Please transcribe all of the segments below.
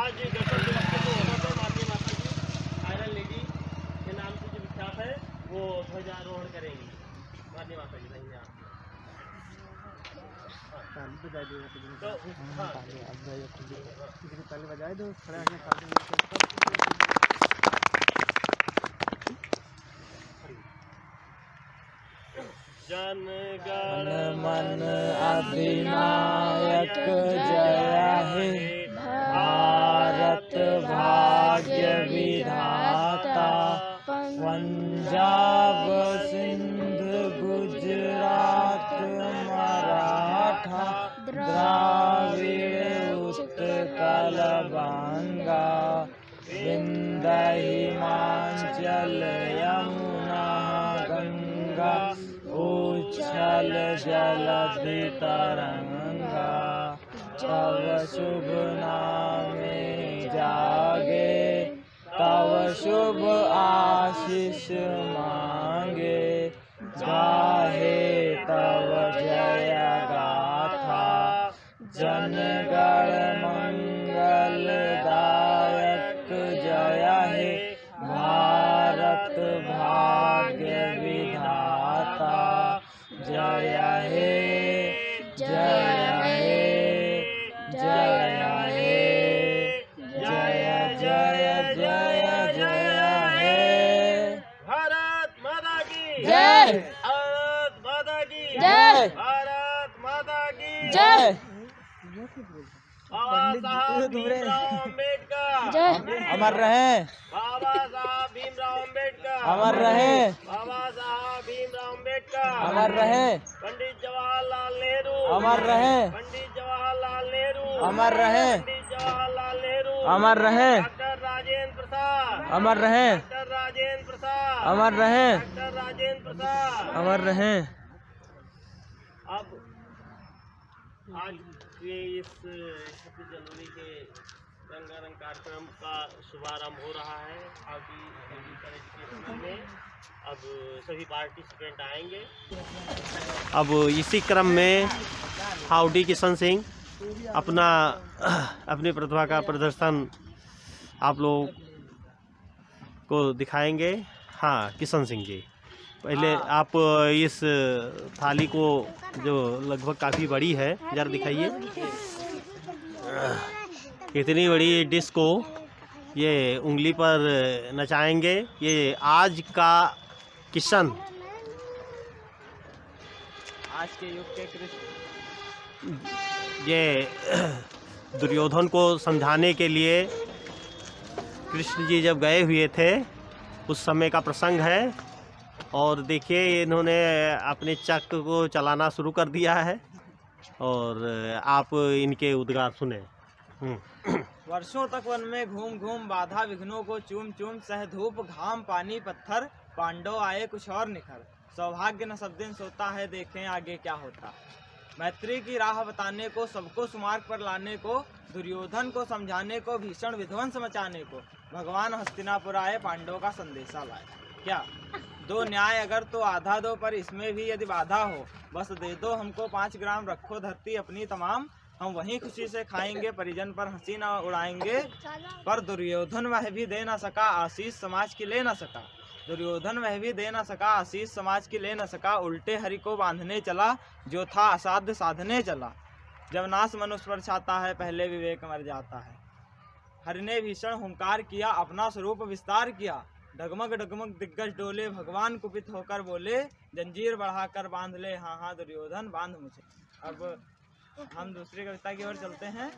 आज दर्शन दिवस के जो अवसर पर माननीय माता जी आयरन लेडी के नाम से जो विख्यात है वो ध्वजारोहण करेंगी। माननीय माता जी नहीं आप तो हाँ पहले बजाए दो खड़े जन गण मन अधिनायक जय हे भारत भाग्य विधाता पंजाब सिंध गुजरात मराठा द्राविड़ उत्कल बंगा विंध्य हिमाचल यमुना गंगा उच्छल जलधि तरंगा तव शुभ नामे जागे तव शुभ आशीष मांगे गाहे तव जय गाथा जन गण मंगलदायक जय हे भारत भाग्य विधाता जय हे जय हे जय हे जय जय जय जय हे भारत माता की जय भारत माता की जय भारत माता की जय बाबा साहब भीमराव अम्बेडकर जय अमर रहे बाबा साहब भीमराव अम्बेडकर अमर रहे बाबा साहब भीमराव अम्बेडकर अमर रहे पंडित जवाहरलाल नेहरू अमर रहे पंडित जवाहरलाल नेहरू अमर रहे पंडित जवाहरलाल नेहरू अमर रहे डॉक्टर राजेंद्र प्रसाद अमर रहे डॉक्टर राजेंद्र प्रसाद अमर रहे डॉक्टर राजेंद्र प्रसाद अमर रहे। अब आज के इस 26 जनवरी के रंगारंग कार्यक्रम का शुभारंभ हो रहा है। अभी एजुकेशन में अब सभी पार्टिसिपेंट आएंगे। अब इसी क्रम में हाउडी किशन सिंह अपनी प्रतिभा का प्रदर्शन आप लोग को दिखाएंगे। हाँ किशन सिंह जी, पहले आप इस थाली को जो लगभग काफ़ी बड़ी है जरा दिखाइए। इतनी बड़ी डिश को ये उंगली पर नचाएंगे। ये आज का किशन आज के युग के कृष्ण ये दुर्योधन को समझाने के लिए कृष्ण जी जब गए हुए थे उस समय का प्रसंग है। और देखिए इन्होंने अपने चक्र को चलाना शुरू कर दिया है और आप इनके उद्गार सुने। वर्षों तक वन में घूम घूम बाधा विघ्नों को चूम चूम सह धूप घाम पानी पत्थर पांडव आए कुछ और निखर सौभाग्य न सब दिन सोता है देखें आगे क्या होता। मैत्री की राह बताने को सबको सुमार्ग पर लाने को दुर्योधन को समझाने को भीषण विध्वंस मचाने को भगवान हस्तिनापुर आए पांडवों का संदेशा लाए। क्या दो न्याय अगर तो आधा दो पर इसमें भी यदि बाधा हो बस दे दो हमको 5 ग्राम रखो धरती अपनी तमाम हम वहीं खुशी से खाएंगे परिजन पर हंसी न उड़ाएंगे। पर दुर्योधन वह भी दे न सका आशीष समाज की ले न सका दुर्योधन वह भी दे न सका आशीष समाज की ले न सका उल्टे हरि को बांधने चला जो था असाध्य साधने चला। जब नाश मनुष्य पर छाता है पहले विवेक मर जाता है। हरि ने भीषण हुंकार किया अपना स्वरूप विस्तार किया डगमग डगमग दिग्गज डोले भगवान कुपित होकर बोले जंजीर बढ़ाकर बांध ले हाँ हाँ दुर्योधन बांध मुझे। अब हम दूसरी कविता की ओर चलते हैं।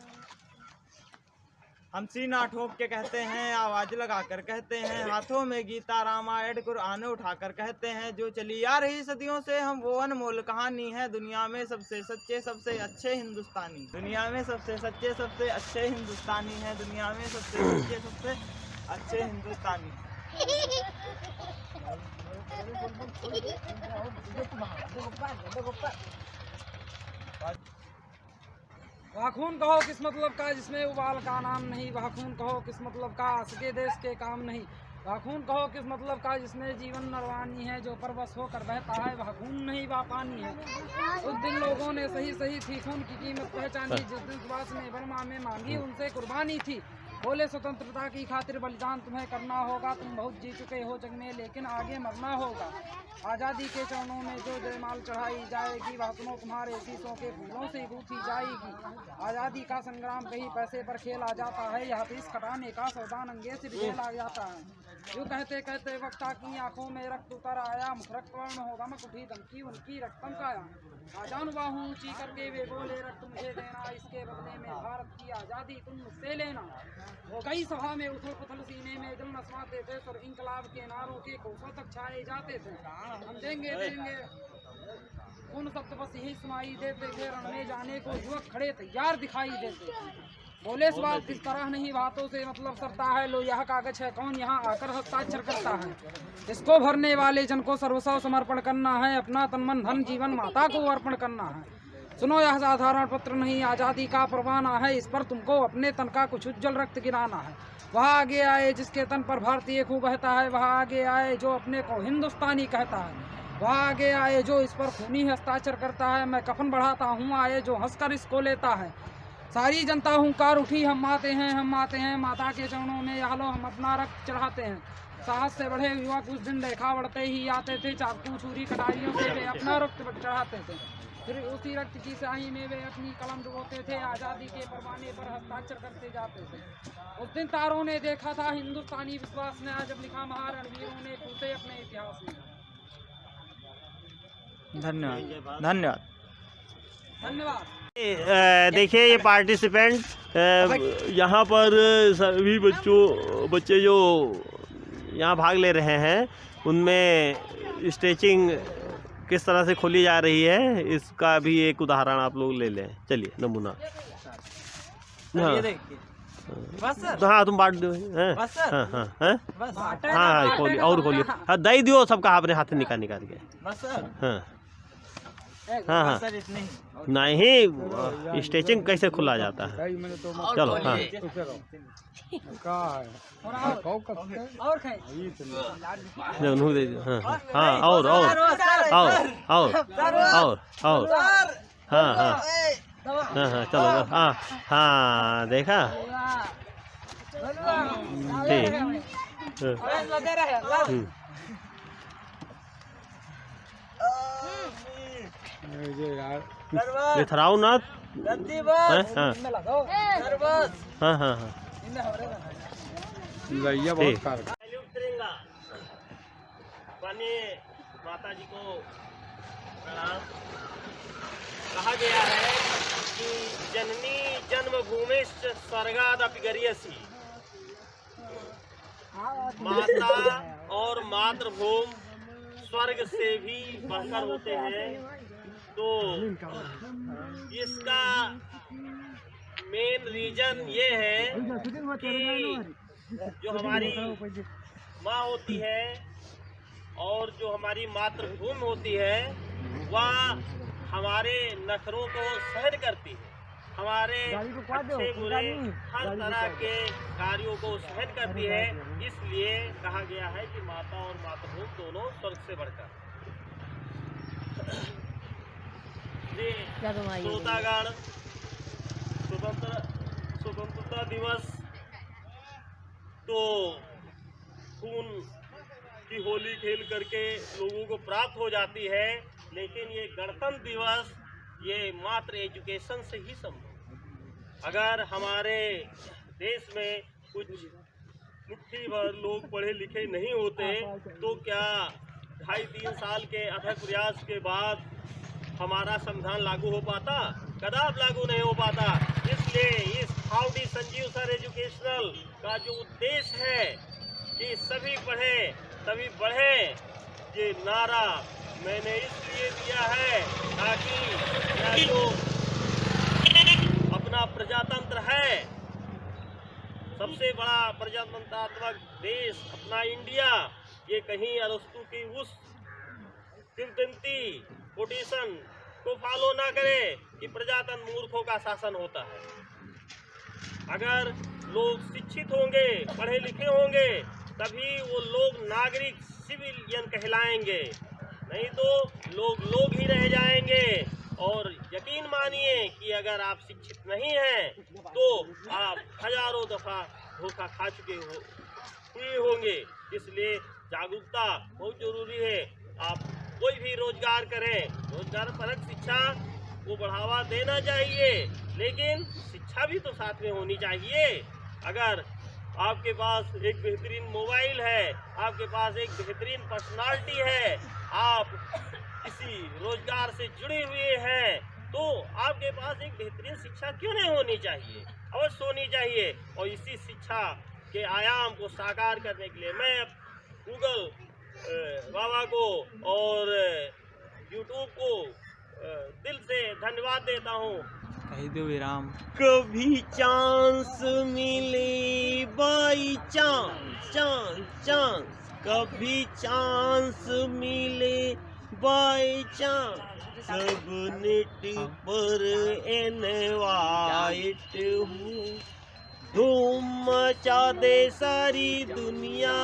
हम सीना ठोक के कहते हैं आवाज लगाकर कहते हैं हाथों में गीता रामायण कुरान उठाकर कहते हैं जो चली आ रही सदियों से हम वो अनमोल कहानी है दुनिया में सबसे सच्चे सबसे अच्छे हिंदुस्तानी दुनिया में सबसे सच्चे सबसे अच्छे हिंदुस्तानी है दुनिया में सबसे सच्चे सबसे अच्छे हिंदुस्तानी। वह खून कहो किस मतलब का जिसमें उबाल का नाम नहीं वह खून कहो किस मतलब का सके देश के काम नहीं वह खून कहो किस मतलब का जिसमें जीवन नरवानी है जो परवश होकर बहता है वह खून नहीं वह पानी है। उस दिन लोगों ने सही सही थी खून की कीमत पहचानी जिस दिन सुभाष ने बर्मा में मांगी उनसे कुर्बानी थी बोले स्वतंत्रता की खातिर बलिदान तुम्हें करना होगा, तुम बहुत जी चुके हो जग में लेकिन आगे मरना होगा। आज़ादी के चरणों में जो जयमाल चढ़ाई जाएगी वह सुनो तुम्हारे शीशों के फूलों से गूंथी जाएगी। आज़ादी का संग्राम कहीं पैसे पर खेला जाता है, यह फीस कटाने का सौदा नंगे से खेला जाता है। यूँ कहते कहते वक्ता की आंखों में रक्त उतर आया, मुख रक्त वर्ण हो गमक उठी धमकी उनकी रक्तम काया। आजान बाहू ऊंची करके वे बोले रक्त मुझे देना, इसके बदले में भारत की आज़ादी तुम मुझसे लेना। वो कई सभा में उथल पुथल सीने में दिल नसवाते थे, और इंकलाब के नारों के कोसों तक छाए जाते थे। हम देंगे देंगे उन शब्द बस यही सुनाई देते थे, रण में जाने को युवक खड़े तैयार दिखाई देते थे। बोले सवाल किस तरह नहीं बातों से मतलब सरता है, लो यह कागज है कौन यहाँ आकर हस्ताक्षर करता है। इसको भरने वाले जन को सर्वस्व समर्पण करना है, अपना तन मन धन जीवन माता को अर्पण करना है। सुनो यह साधारण पत्र नहीं आज़ादी का परवाना है, इस पर तुमको अपने तन का कुछ उज्जवल रक्त गिराना है। वह आगे आए जिसके तन पर भारतीय खून बहता है, वह आगे आए जो अपने को हिंदुस्तानी कहता है। वह आगे आए जो इस पर खूनी हस्ताक्षर करता है, मैं कफन बढ़ाता हूँ आए जो हंसकर इसको लेता है। सारी जनता हुंकार उठी हम आते हैं माता के चरणों में यालो हम अपना रक्त चढ़ाते हैं। साहस से बढ़े युवा कुछ दिन देखा बढ़ते ही आते थे, चाकू छुरी कटारियों से वे अपना रक्त चढ़ाते थे। फिर उसी रक्त की स्याही में वे अपनी कलम डुबोते थे, आज़ादी के परवाने पर हस्ताक्षर करते जाते थे। उस दिन तारों ने देखा था हिंदुस्तानी विश्वास ने, आज जब लिखा महारणवीरों ने पूछे अपने इतिहास में। धन्यवाद धन्यवाद धन्यवाद। देखिए ये पार्टिसिपेंट यहाँ पर सभी बच्चे जो यहाँ भाग ले रहे हैं उनमें स्ट्रेचिंग किस तरह से खोली जा रही है इसका भी एक उदाहरण आप लोग ले लें। चलिए नमूना। हाँ बस सर, हाँ तुम बांट दो। बस सर, हाँ हाँ हाँ बस हाँ खोलिए और खोलिए। हाँ दई दियो सबका अपने हाथ निकाल के। बस सर, हाँ हाँ हाँ सर इतने ही। नहीं स्ट्रेचिंग कैसे खुला जाता है। चलो हाँ और खाए उन्होंने दे दिया। हाँ हाँ और हाँ हाँ हाँ हाँ चलो हाँ हाँ देखा ठीक। थराऊ ना। हाँ हाँ हाँ हाँ माता जी को प्रणाम। कहा गया है कि जननी जन्मभूमि स्वर्गादपि गरीयसी, माता और मातृभूमि स्वर्ग से भी बढ़कर होते हैं। तो इसका मेन रीजन ये है कि जो हमारी माँ होती है और जो हमारी मातृभूमि होती है वह हमारे नखरों को सहन करती है, हमारे अच्छे बुरे हर तरह के कार्यों को सहन करती है। इसलिए कहा गया है कि माता और मातृभूमि दोनों स्वर्ग से बढ़कर। श्रोतागण स्वतंत्रता दिवस तो खून की होली खेल करके लोगों को प्राप्त हो जाती है, लेकिन ये गणतंत्र दिवस ये मात्र एजुकेशन से ही संभव। अगर हमारे देश में कुछ मुट्ठी भर लोग पढ़े लिखे नहीं होते तो क्या 2.5-3 साल के अथक प्रयास के बाद हमारा संविधान लागू हो पाता? कदापि लागू नहीं हो पाता। इसलिए इस हाउडी संजीव सर एजुकेशनल का जो उद्देश्य है कि सभी पढ़े तभी बढ़े, ये नारा मैंने इसलिए दिया है ताकि यह जो अपना प्रजातंत्र है, सबसे बड़ा प्रजातंत्रात्मक देश अपना इंडिया, ये कहीं अरस्तु की उस किंवदंती कोटेशन को फॉलो ना करे कि प्रजातंत्र मूर्खों का शासन होता है। अगर लोग शिक्षित होंगे, पढ़े लिखे होंगे, तभी वो लोग नागरिक सिविलियन कहलाएंगे, नहीं तो लोग ही रह जाएंगे। और यकीन मानिए कि अगर आप शिक्षित नहीं हैं तो आप हजारों दफ़ा धोखा खा चुके हुए होंगे। इसलिए जागरूकता बहुत जरूरी है। आप कोई भी रोजगार करें, रोजगार परक शिक्षा को बढ़ावा देना चाहिए, लेकिन शिक्षा भी तो साथ में होनी चाहिए। अगर आपके पास एक बेहतरीन मोबाइल है, आपके पास एक बेहतरीन पर्सनालिटी है, आप किसी रोजगार से जुड़े हुए हैं, तो आपके पास एक बेहतरीन शिक्षा क्यों नहीं होनी चाहिए? अवश्य होनी चाहिए। और इसी शिक्षा के आयाम को साकार करने के लिए मैं गूगल बाबा को और यूट्यूब को दिल से धन्यवाद देता हूँ। कही दो विराम। कभी चांस मिले बाई चांस, चांस चांस, कभी चांस मिले बाई चांस, सब नेट पर इनवाइट हूँ। धूम मचा दे सारी दुनिया,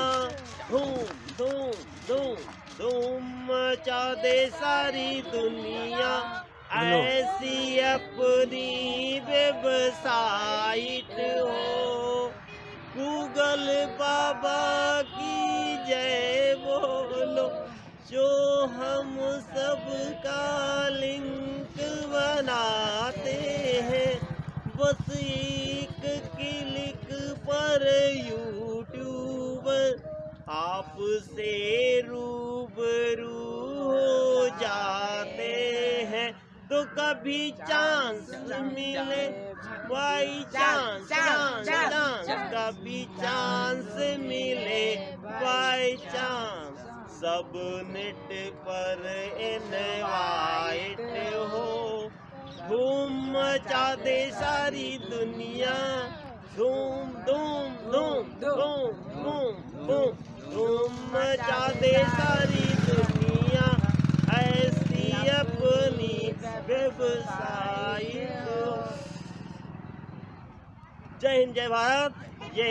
धूम धूम धूम धूम मचा दे सारी दुनिया। ऐसी अपनी वेबसाइट हो, गूगल बाबा की जय बोलो, जो हम सबका लिंक बनाते हैं। बस एक क्लिक पर यूट्यूब आपसे रूबरू हो जाते हैं। तो कभी चांस मिले बाई चांस, चांस चांस, कभी चांस मिले बाई चांस, सब नेट पर इनवाइट हो। धूम मचा दे सारी दुनिया, धूम धूम धूम धूम धूम धूम, धूम मचा दे सारी दुनिया। ऐसी अपनी वेबसाइट। जय हिंद, जय भारत। ये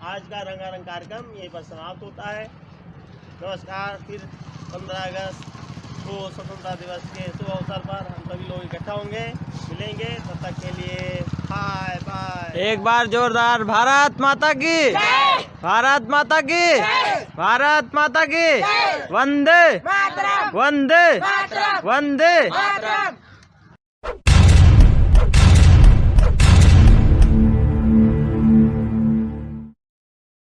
आज का रंगारंग कार्यक्रम यहीं पर समाप्त होता है। नमस्कार। फिर 15 अगस्त को स्वतंत्रता दिवस के शुभ अवसर पर हम सभी लोग इकट्ठा होंगे, मिलेंगे। तब तक के लिए बाय बाय। एक बार जोरदार भारत माता की, भारत माता की, भारत माता की। वंदे वंदे वंदे।